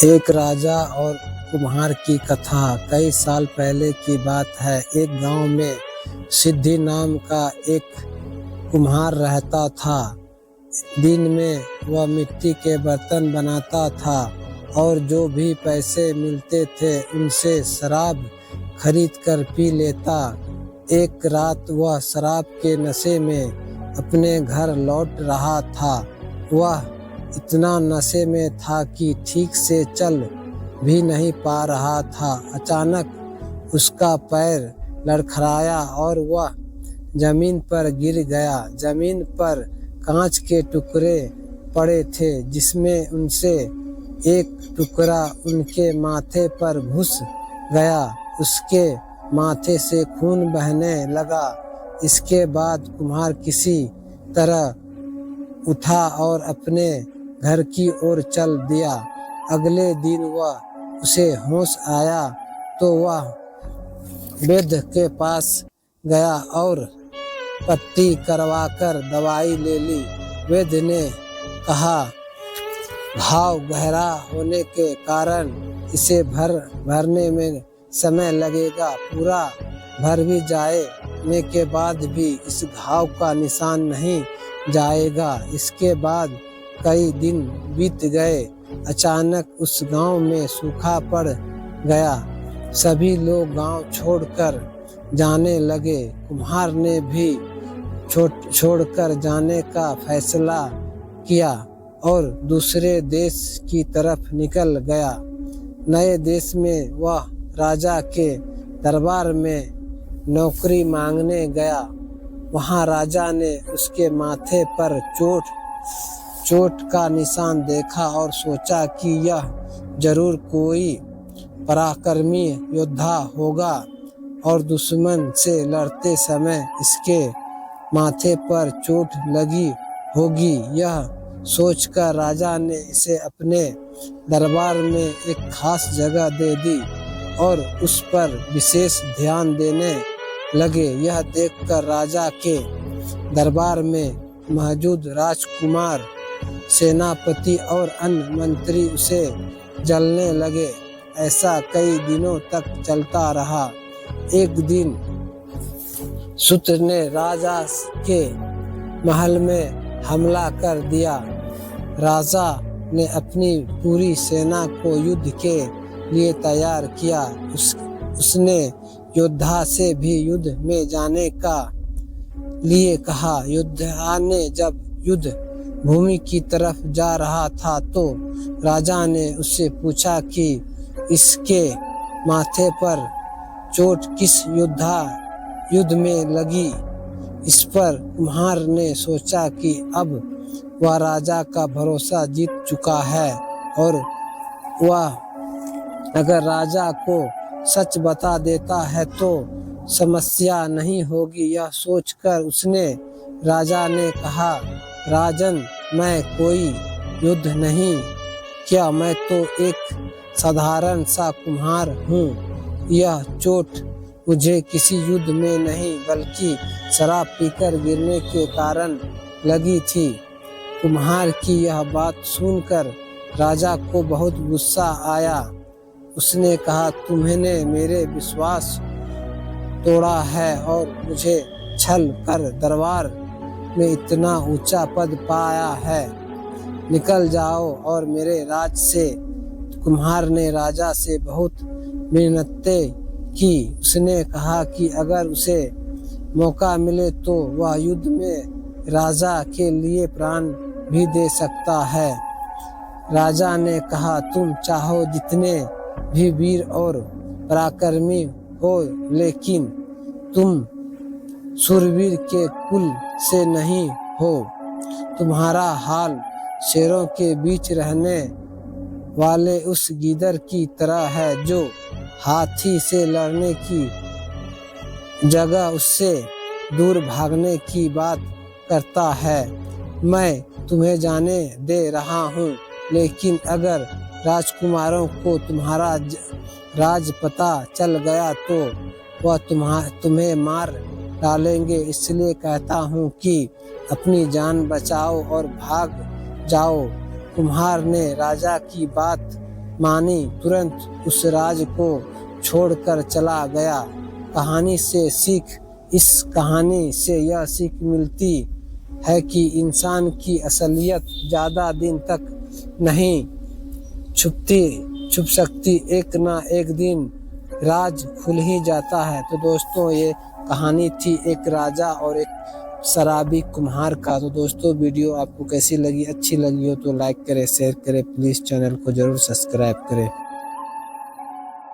एक राजा और कुम्हार की कथा। कई साल पहले की बात है। एक गांव में सिद्धि नाम का एक कुम्हार रहता था। दिन में वह मिट्टी के बर्तन बनाता था और जो भी पैसे मिलते थे उनसे शराब खरीद कर पी लेता। एक रात वह शराब के नशे में अपने घर लौट रहा था। वह इतना नशे में था कि ठीक से चल भी नहीं पा रहा था। अचानक उसका पैर लड़खड़ाया और वह जमीन पर गिर गया। जमीन पर कांच के टुकड़े पड़े थे जिसमें उनसे एक टुकड़ा उनके माथे पर घुस गया। उसके माथे से खून बहने लगा। इसके बाद कुम्हार किसी तरह उठा और अपने घर की ओर चल दिया। अगले दिन उसे होश आया तो वह वैद्य के पास गया और पट्टी करवाकर दवाई ले ली। वैद्य ने कहा, घाव गहरा होने के कारण इसे भरने में समय लगेगा। पूरा भर भी जाने के बाद भी इस घाव का निशान नहीं जाएगा। इसके बाद कई दिन बीत गए। अचानक उस गांव में सूखा पड़ गया। सभी लोग गांव छोड़कर जाने लगे। कुम्हार ने भी छोड़कर जाने का फैसला किया और दूसरे देश की तरफ निकल गया। नए देश में वह राजा के दरबार में नौकरी मांगने गया। वहां राजा ने उसके माथे पर चोट का निशान देखा और सोचा कि यह जरूर कोई पराक्रमी योद्धा होगा और दुश्मन से लड़ते समय इसके माथे पर चोट लगी होगी। यह सोचकर राजा ने इसे अपने दरबार में एक खास जगह दे दी और उस पर विशेष ध्यान देने लगे। यह देखकर राजा के दरबार में मौजूद राजकुमार, सेनापति और अन्य मंत्री उसे जलने लगे। ऐसा कई दिनों तक चलता रहा। एक दिन शत्रु ने राजा के महल में हमला कर दिया। राजा ने अपनी पूरी सेना को युद्ध के लिए तैयार किया। उसने योद्धा से भी युद्ध में जाने का लिए कहा। योद्धा ने जब युद्ध भूमि की तरफ जा रहा था तो राजा ने उससे पूछा कि इसके माथे पर चोट किस युद्ध में लगी। इस पर कुम्हार ने सोचा कि अब वह राजा का भरोसा जीत चुका है और वह अगर राजा को सच बता देता है तो समस्या नहीं होगी। यह सोचकर उसने राजा ने कहा, राजन, मैं कोई युद्ध नहीं किया, मैं तो एक साधारण सा कुम्हार हूँ। यह चोट मुझे किसी युद्ध में नहीं बल्कि शराब पीकर गिरने के कारण लगी थी। कुम्हार की यह बात सुनकर राजा को बहुत गुस्सा आया। उसने कहा, तुमने मेरे विश्वास तोड़ा है और मुझे छल कर दरबार में इतना ऊंचा पद पाया है। निकल जाओ और मेरे राज से। कुम्हार ने राजा से बहुत मिन्नतें की। उसने कहा कि अगर उसे मौका मिले तो वह युद्ध में राजा के लिए प्राण भी दे सकता है। राजा ने कहा, तुम चाहो जितने भी वीर और पराक्रमी हो, लेकिन तुम शूरवीर के कुल से नहीं हो। तुम्हारा हाल शेरों के बीच रहने वाले उस गीदड़ की तरह है जो हाथी से लड़ने की जगह उससे दूर भागने की बात करता है। मैं तुम्हें जाने दे रहा हूँ, लेकिन अगर राजकुमारों को तुम्हारा राज पता चल गया तो वह तुम्हें मार डालेंगे। इसलिए कहता हूँ कि अपनी जान बचाओ और भाग जाओ। कुम्हार ने राजा की बात मानी, तुरंत उस राज को छोड़कर चला गया। कहानी से सीख, इस कहानी से यह सीख मिलती है कि इंसान की असलियत ज़्यादा दिन तक नहीं छुप सकती, एक ना एक दिन राज खुल ही जाता है। तो दोस्तों ये कहानी थी एक राजा और एक शराबी कुम्हार का। तो दोस्तों वीडियो आपको कैसी लगी, अच्छी लगी हो तो लाइक करें, शेयर करें, प्लीज़ चैनल को ज़रूर सब्सक्राइब करें।